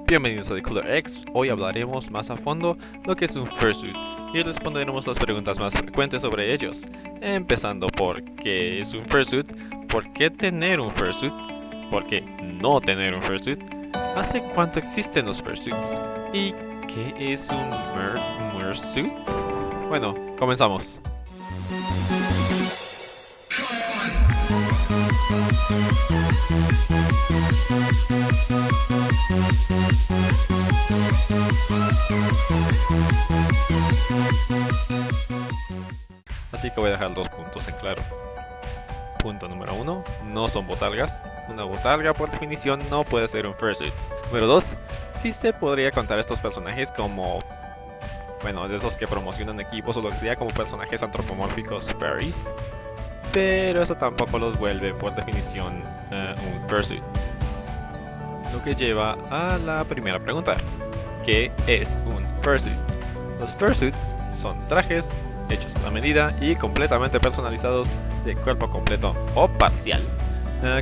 Bienvenidos a The Color X. Hoy hablaremos más a fondo lo que es un fursuit y responderemos las preguntas más frecuentes sobre ellos. Empezando por ¿qué es un fursuit? ¿Por qué tener un fursuit? ¿Por qué no tener un fursuit? ¿Hace cuánto existen los fursuits? ¿Y qué es un mersuit? Bueno, comenzamos. Así que voy a dejar dos puntos en claro. Punto número 1, no son botargas. Una botarga por definición no puede ser un fursuit. Número 2, sí se podría contar a estos personajes como, bueno, de esos que promocionan equipos o lo que sea, como personajes antropomórficos furries. Pero eso tampoco los vuelve por definición un fursuit. Lo que lleva a la primera pregunta. ¿Qué es un fursuit? Los fursuits son trajes hechos a la medida y completamente personalizados de cuerpo completo o parcial,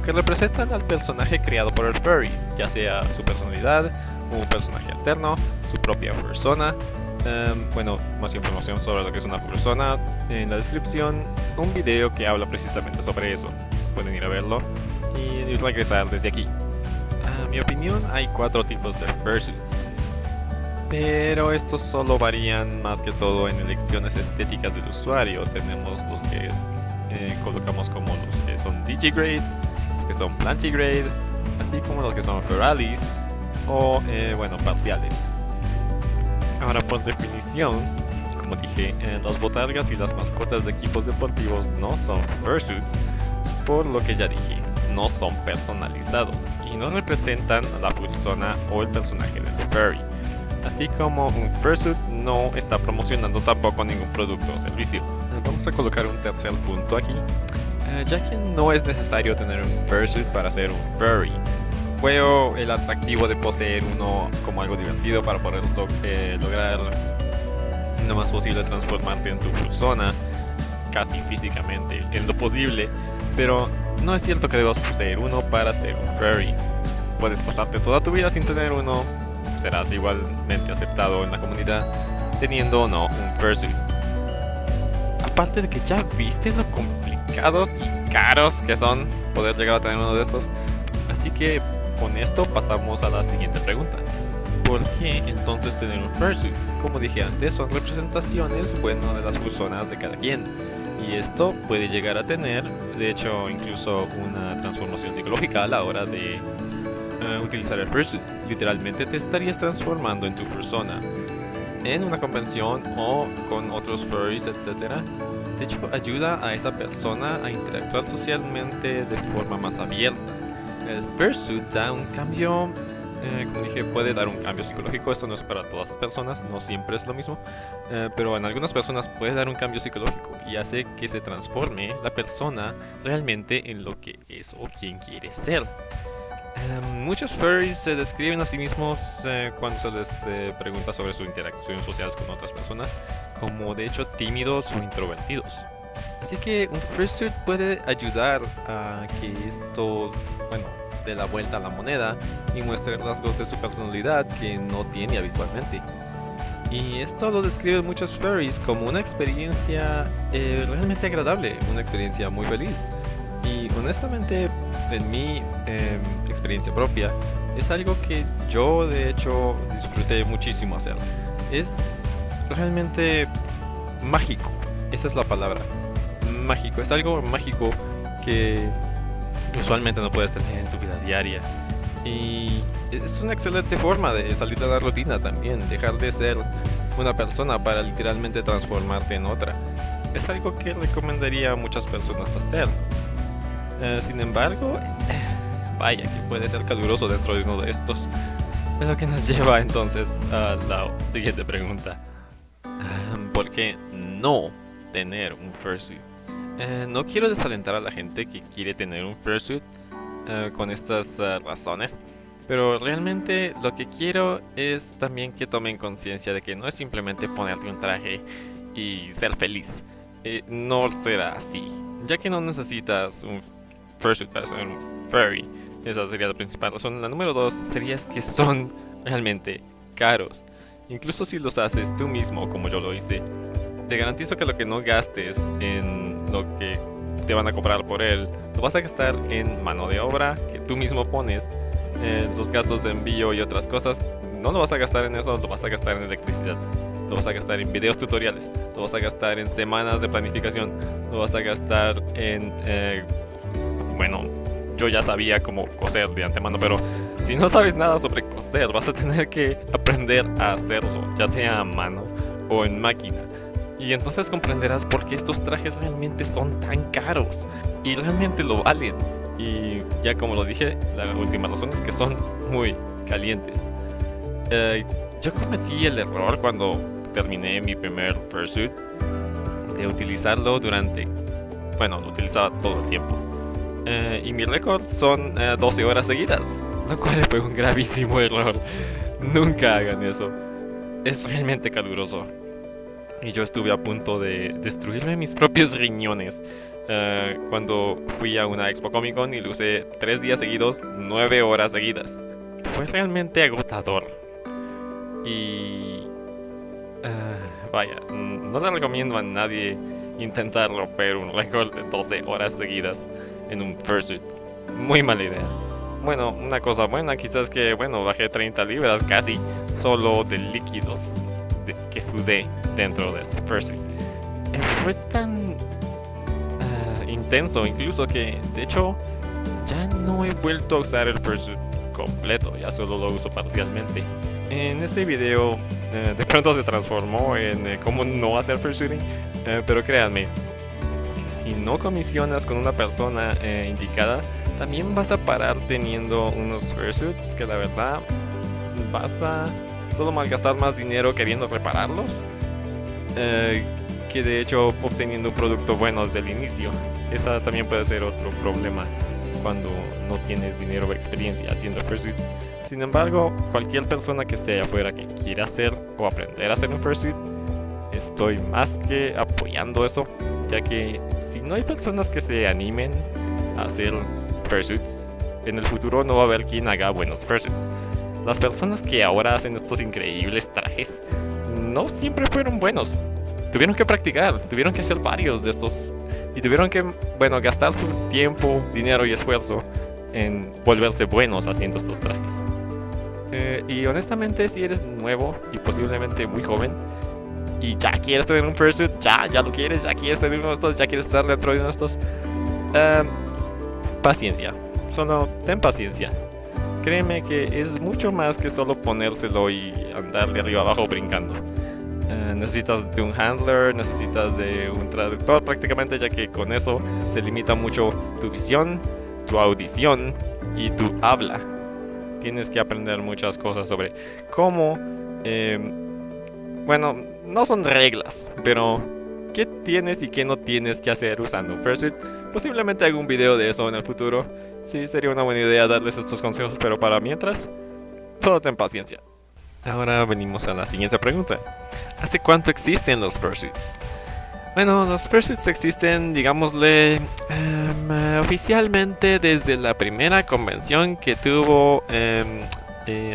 que representan al personaje creado por el furry, ya sea su personalidad, un personaje alterno, su propia persona. Bueno, más información sobre lo que es una persona en la descripción, un video que habla precisamente sobre eso. Pueden ir a verlo y regresar desde aquí. A mi opinión, hay 4 tipos de fursuits, pero estos solo varían más que todo en elecciones estéticas del usuario. Tenemos los que colocamos como los que son digigrade, los que son plantigrade, así como los que son furalis o bueno, parciales. Ahora, por definición, como dije, las botargas y las mascotas de equipos deportivos no son fursuits, por lo que ya dije, no son personalizados y no representan a la persona o el personaje del furry. Así como un fursuit no está promocionando tampoco ningún producto o servicio. Vamos a colocar un tercer punto aquí, ya que no es necesario tener un fursuit para ser un furry. Veo el atractivo de poseer uno como algo divertido para poder lograr lo más posible transformarte en tu persona, casi físicamente, en lo posible, pero no es cierto que debas poseer uno para ser un furry. Puedes pasarte toda tu vida sin tener uno, serás igualmente aceptado en la comunidad teniendo o no un fursuit. Aparte de que ya viste lo complicados y caros que son poder llegar a tener uno de estos, así que con esto pasamos a la siguiente pregunta. ¿Por qué entonces tener un fursuit? Como dije antes, son representaciones, bueno, de las personas de cada quien. Y esto puede llegar a tener, de hecho, incluso una transformación psicológica a la hora de utilizar el fursuit. Literalmente te estarías transformando en tu persona en una convención o con otros furries, etc. De hecho, ayuda a esa persona a interactuar socialmente de forma más abierta. El fursuit da un cambio, como dije, puede dar un cambio psicológico. Esto no es para todas las personas, no siempre es lo mismo, pero en algunas personas puede dar un cambio psicológico y hace que se transforme la persona realmente en lo que es o quien quiere ser. Muchos furries se describen a sí mismos cuando se les pregunta sobre su interacción social con otras personas como de hecho tímidos o introvertidos. Así que un fursuit puede ayudar a que esto, bueno, dé la vuelta a la moneda y muestre rasgos de su personalidad que no tiene habitualmente. Y esto lo describen muchos furries como una experiencia realmente agradable, una experiencia muy feliz. Y honestamente, en mi experiencia propia, es algo que yo de hecho disfruté muchísimo hacer. Es realmente mágico, esa es la palabra. Mágico, es algo mágico que usualmente no puedes tener en tu vida diaria. Y es una excelente forma de salir de la rutina también, dejar de ser una persona para literalmente transformarte en otra. Es algo que recomendaría a muchas personas hacer. Sin embargo, vaya que puede ser caluroso dentro de uno de estos. Es lo que nos lleva entonces a la siguiente pregunta. ¿Por qué no tener un fursuit? No quiero desalentar a la gente que quiere tener un fursuit con estas razones, pero realmente lo que quiero es también que tomen conciencia de que no es simplemente ponerte un traje y ser feliz. No será así, ya que no necesitas un fursuit para ser un furry. Esa sería la principal razón. La número 2 sería es que son realmente caros. Incluso si los haces tú mismo, como yo lo hice, te garantizo que lo que no gastes en lo que te van a cobrar por él, lo vas a gastar en mano de obra que tú mismo pones, los gastos de envío y otras cosas. No lo vas a gastar en eso, lo vas a gastar en electricidad, lo vas a gastar en videos tutoriales, lo vas a gastar en semanas de planificación, lo vas a gastar en, bueno, yo ya sabía cómo coser de antemano, pero si no sabes nada sobre coser, vas a tener que aprender a hacerlo, ya sea a mano o en máquina. Y entonces comprenderás por qué estos trajes realmente son tan caros y realmente lo valen. Y ya como lo dije, la última razón es que son muy calientes. Yo cometí el error cuando terminé mi primer fursuit de utilizarlo durante... Bueno, lo utilizaba todo el tiempo. Y mi récord son 12 horas seguidas, lo cual fue un gravísimo error. Nunca hagan eso. Es realmente caluroso. Y yo estuve a punto de destruirme mis propios riñones cuando fui a una Expo Comic Con y lo usé 3 días seguidos, 9 horas seguidas. Fue realmente agotador. Y... vaya, no le recomiendo a nadie intentar romper un récord de 12 horas seguidas en un fursuit. Muy mala idea. Bueno, una cosa buena quizás que, bueno, bajé 30 libras casi solo de líquidos que sudé dentro de este fursuit. Fue tan intenso incluso que, de hecho, ya no he vuelto a usar el fursuit completo, ya solo lo uso parcialmente. En este video de pronto se transformó en cómo no hacer fursuiting, pero créanme, que si no comisionas con una persona indicada, también vas a parar teniendo unos fursuits que la verdad vas a solo malgastar más dinero queriendo repararlos, que de hecho obteniendo un producto bueno desde el inicio. Esa también puede ser otro problema cuando no tienes dinero o experiencia haciendo fursuits. Sin embargo, cualquier persona que esté allá afuera que quiera hacer o aprender a hacer un fursuit, estoy más que apoyando eso, ya que si no hay personas que se animen a hacer fursuits, en el futuro no va a haber quien haga buenos fursuits. Las personas que ahora hacen estos increíbles trajes no siempre fueron buenos. Tuvieron que practicar, tuvieron que hacer varios de estos y tuvieron que, bueno, gastar su tiempo, dinero y esfuerzo en volverse buenos haciendo estos trajes. Y honestamente, si eres nuevo y posiblemente muy joven y ya quieres tener un fursuit, ya lo quieres, ya quieres tener uno de estos, ya quieres estar dentro de uno de estos, paciencia, solo ten paciencia. Créeme que es mucho más que solo ponérselo y andar de arriba abajo brincando. Necesitas de un handler, necesitas de un traductor prácticamente, ya que con eso se limita mucho tu visión, tu audición y tu habla. Tienes que aprender muchas cosas sobre cómo, bueno, no son reglas, pero qué tienes y qué no tienes que hacer usando un fursuit. Posiblemente haga un video de eso en el futuro. Sí, sería una buena idea darles estos consejos, pero para mientras, solo ten paciencia. Ahora venimos a la siguiente pregunta. ¿Hace cuánto existen los fursuits? Bueno, los fursuits existen, digámosle, oficialmente desde la primera convención que tuvo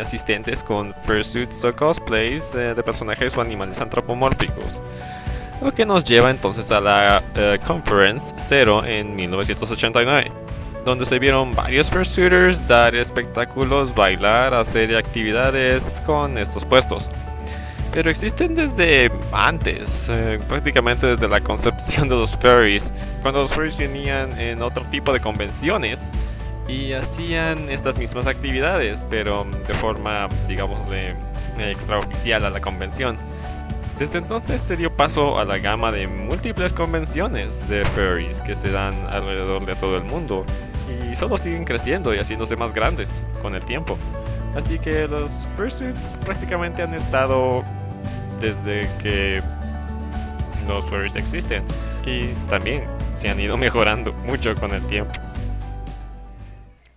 asistentes con fursuits o cosplays de personajes o animales antropomórficos. Lo que nos lleva entonces a la Conference 0 en 1989, donde se vieron varios fursuiters dar espectáculos, bailar, hacer actividades con estos puestos. Pero existen desde antes, prácticamente desde la concepción de los furries, cuando los furries se unían en otro tipo de convenciones y hacían estas mismas actividades, pero de forma, digámosle, extraoficial a la convención. Desde entonces se dio paso a la gama de múltiples convenciones de furries que se dan alrededor de todo el mundo y solo siguen creciendo y haciéndose más grandes con el tiempo. Así que los fursuits prácticamente han estado desde que los furries existen y también se han ido mejorando mucho con el tiempo.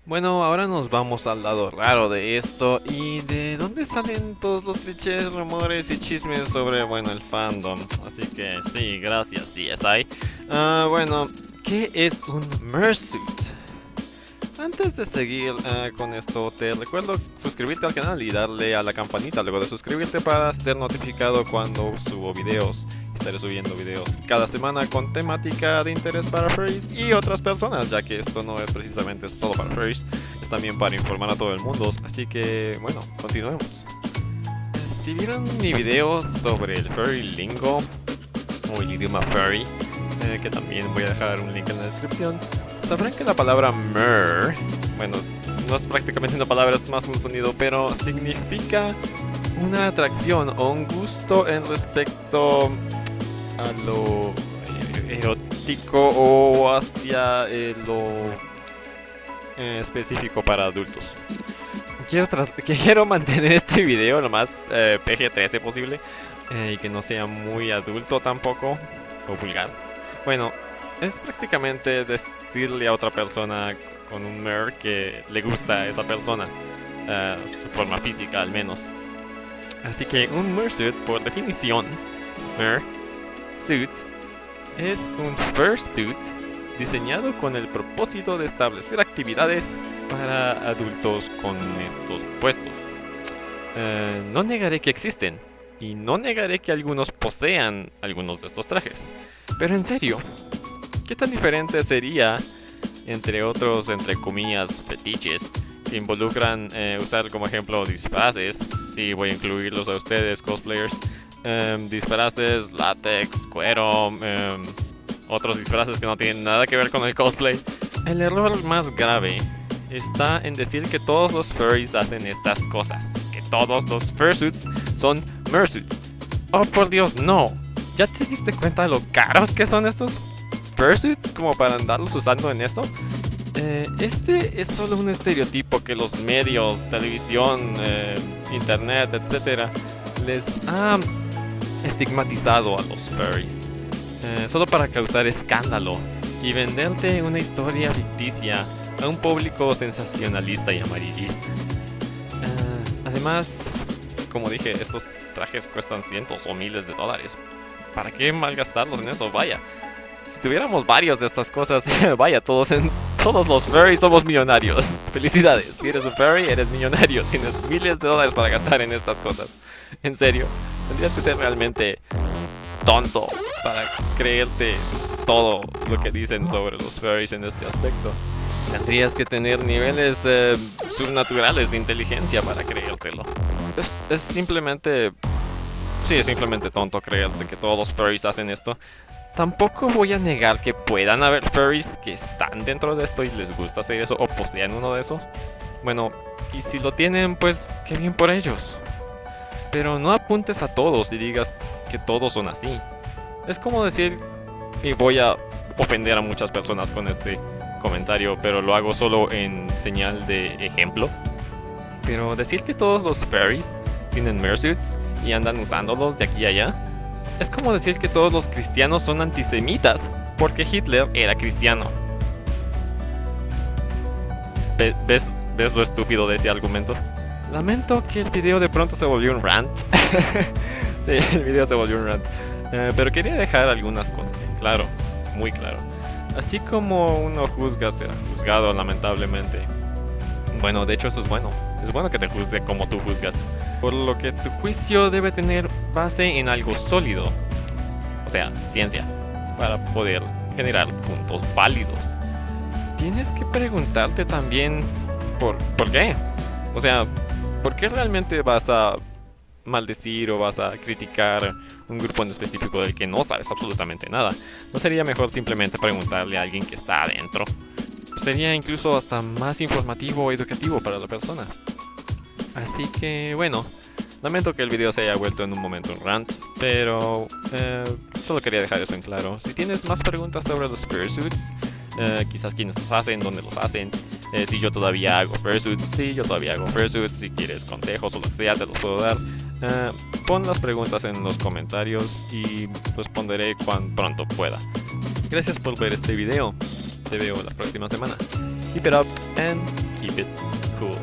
Bueno, ahora nos vamos al lado raro de esto y de dónde salen todos los clichés, rumores y chismes sobre, bueno, el fandom. Así que sí, gracias CSI. Bueno, ¿qué es un mersuit? Antes de seguir con esto, te recuerdo suscribirte al canal y darle a la campanita luego de suscribirte para ser notificado cuando subo videos. Estaré subiendo videos cada semana con temática de interés para furries y otras personas, ya que esto no es precisamente solo para furries, es también para informar a todo el mundo. Así que, bueno, continuemos. Si vieron mi video sobre el furry lingo o el idioma furry, que también voy a dejar un link en la descripción, sabrán que la palabra mer, bueno, no es prácticamente una palabra, es más un sonido, pero significa una atracción o un gusto en respecto a lo erótico o hacia lo específico para adultos. Quiero mantener este video lo más PG-13 posible y que no sea muy adulto tampoco o vulgar. Bueno, es prácticamente decirle a otra persona con un mer que le gusta a esa persona, su forma física al menos. Así que un mersuit, por definición, mersuit, es un fursuit diseñado con el propósito de establecer actividades para adultos con estos puestos. No negaré que existen, y no negaré que algunos posean algunos de estos trajes. Pero en serio, ¿qué tan diferente sería, entre otros, entre comillas, fetiches, que involucran usar como ejemplo disfraces? Sí, voy a incluirlos a ustedes, cosplayers. Disfraces, látex, cuero, otros disfraces que no tienen nada que ver con el cosplay. El error más grave está en decir que todos los furries hacen estas cosas, que todos los fursuits son mersuits. Oh, por Dios, no. ¿Ya te diste cuenta de lo caros que son estos fursuits como para andarlos usando en eso? Este es solo un estereotipo que los medios, televisión, internet, etcétera, les ha estigmatizado a los furries, solo para causar escándalo y venderte una historia ficticia a un público sensacionalista y amarillista. Además, como dije, estos trajes cuestan cientos o miles de dólares. ¿Para qué malgastarlos en eso? Vaya, si tuviéramos varios de estas cosas, vaya, todos los furries somos millonarios. Felicidades, si eres un furry, eres millonario. Tienes miles de dólares para gastar en estas cosas. En serio, tendrías que ser realmente tonto para creerte todo lo que dicen sobre los furries en este aspecto. Tendrías que tener niveles subnaturales de inteligencia para creértelo. Es simplemente... Sí, es simplemente tonto creerse que todos los furries hacen esto. Tampoco voy a negar que puedan haber furries que están dentro de esto y les gusta hacer eso o posean uno de esos. Bueno, y si lo tienen, pues qué bien por ellos. Pero no apuntes a todos y digas que todos son así. Es como decir, y voy a ofender a muchas personas con este comentario, pero lo hago solo en señal de ejemplo. Pero decir que todos los furries tienen mersuits y andan usándolos de aquí a allá, es como decir que todos los cristianos son antisemitas porque Hitler era cristiano. ¿Ves lo estúpido de ese argumento? Lamento que el video de pronto se volvió un rant. Sí, el video se volvió un rant. Pero quería dejar algunas cosas en claro, muy claro. Así como uno juzga, será juzgado, lamentablemente. Bueno, de hecho eso es bueno. Es bueno que te juzgue como tú juzgas. Por lo que tu juicio debe tener base en algo sólido. O sea, ciencia. Para poder generar puntos válidos. Tienes que preguntarte también ¿por qué? O sea, ¿por qué realmente vas a maldecir o vas a criticar un grupo en específico del que no sabes absolutamente nada? ¿No sería mejor simplemente preguntarle a alguien que está adentro? Sería incluso hasta más informativo o educativo para la persona. Así que bueno, lamento que el video se haya vuelto en un momento un rant, pero solo quería dejar eso en claro. Si tienes más preguntas sobre los fursuits, quizás quiénes los hacen, dónde los hacen, si yo todavía hago fursuits, sí, yo todavía hago fursuits. Si quieres consejos o lo que sea, te los puedo dar. Pon las preguntas en los comentarios y responderé cuan pronto pueda. Gracias por ver este video. Te veo la próxima semana. Keep it up and keep it cool.